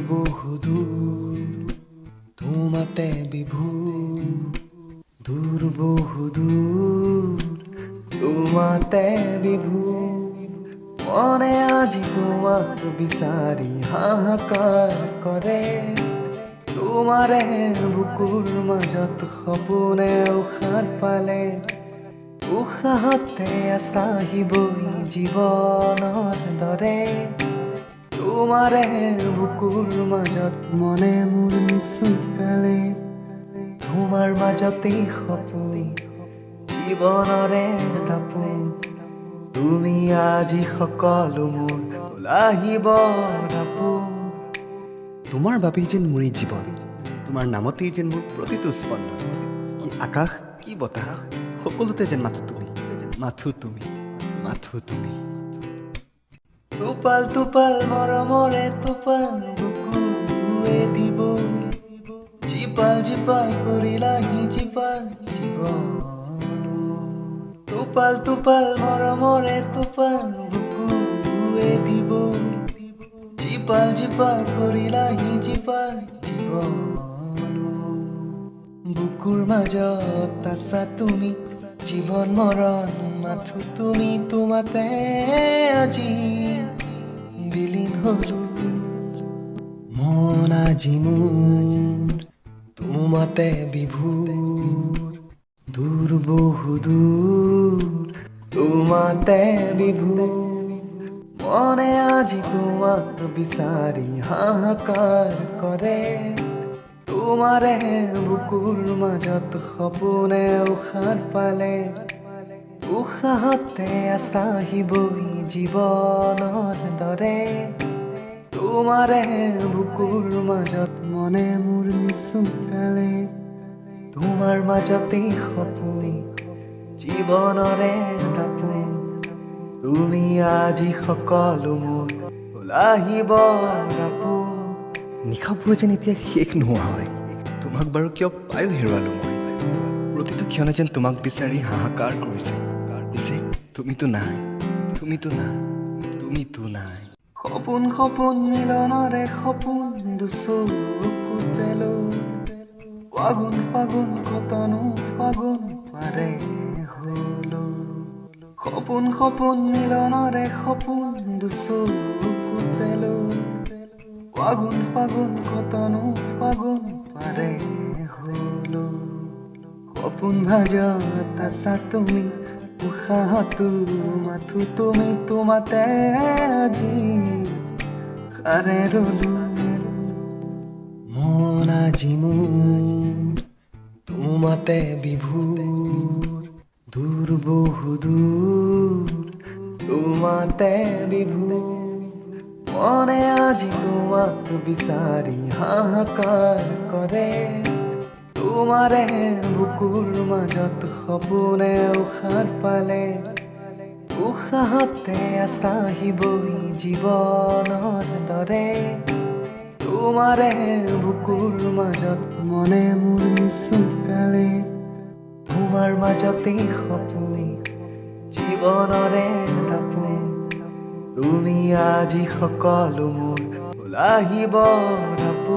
বহুদূৰ তোমাতে বিভোৰ দূৰ বহুদূৰ তোমাতে বিভোৰ মনে আজি তোমাক বিচাৰি হাহাকাৰ কৰে তোমাৰে বুকুৰ মাজত সপোনে উশাহ পালে উশাহতে আছাহিবই জীৱনৰ দৰে তোমাৰে বুকুৰ মাজত মনে মোৰ নিচুকালে তোমাৰ মাজতেই সপোন জীৱনৰে দাপোন তুমি আজি সকলো মোৰ ওলাহিব দাপোন তোমাৰ বাবেই যেন মোৰ এই জীৱন তোমাৰ নামতেই যেন মোৰ প্ৰতিটো স্পন্দন কি আকাশ কি বতাহ সকলোতে যেন মাথো তুমি মাথো তুমি মাথো তুমি টোপাল টোপাল মৰমৰে টোপাল বুকুৱে দিব জীপাল জীপাল কৰিলাহি জীপাল জীৱন টোপাল টোপাল মৰমৰে টোপাল বুকুৱে দিব জীপাল জীপাল কৰিলাহি জীপাল জীৱন বুকুৰ মাজত আছা তুমি জীৱন মৰণ মাথো তুমি তোমাতে আজি বিলীন হলো মন আজি মোৰ তোমাতে বিভোৰ দূৰ বহুদূৰ তোমাতে বিভোৰ মনে আজি তোমাক বিচাৰি হাহাকাৰ কৰে তোমাৰে বুকুৰ মাজত সপোনে উশাহ পালে উশাহতে আছাহিবই জীৱনৰ দৰে তোমাৰে বুকুৰ মাজত মনে মোৰ নিচুকালে তোমাৰ মাজতেই সপোন জীৱনৰে দাপোন তুমি আজি সকলো মোৰ ওলাহিব দাপোন নিশাবোৰ যেন এতিয়া শেষ নোহোৱা হয় তোমাক বাৰু কিয় পায়ো হেৰুৱালো মই প্ৰতিটো ক্ষণে যেন তোমাক বিচাৰি হাহাকাৰ কৰিছে পিছে তুমিতো নাই তুমিতো নাই তুমিতো নাই সপোন সপোন মিলনৰে সপোন দুচকুতেলো ফাগুন ফাগুন কতনো ফাগুন পাৰে হলো সপোন সপোন মিলনৰে সপোন দুচকুতেলো ফাগুন ফাগুন কতনো ফাগুন পাৰে হলো সপোন ভাজত আছা তুমি উশাহতো মাথো তুমি তোমাতে আজি সাৰে ৰলো মন আজি মোৰ তোমাতে বিভোৰ দূৰ বহুদূৰ তোমাতে বিভোৰ মনে আজি তোমাক বিচাৰি হাহাকাৰ কৰে তোমাৰে বুকুৰ মাজত সপোনে উশাহ পালে উশাহতে আছাহিবই জীৱনৰ দৰে তোমাৰে বুকুৰ মাজত মনে মোৰ নিচুকালে তোমাৰ মাজতেই সপোন জীৱনৰে দাপোন তুমি আজি সকলো মোৰ ওলাহিব দাপোন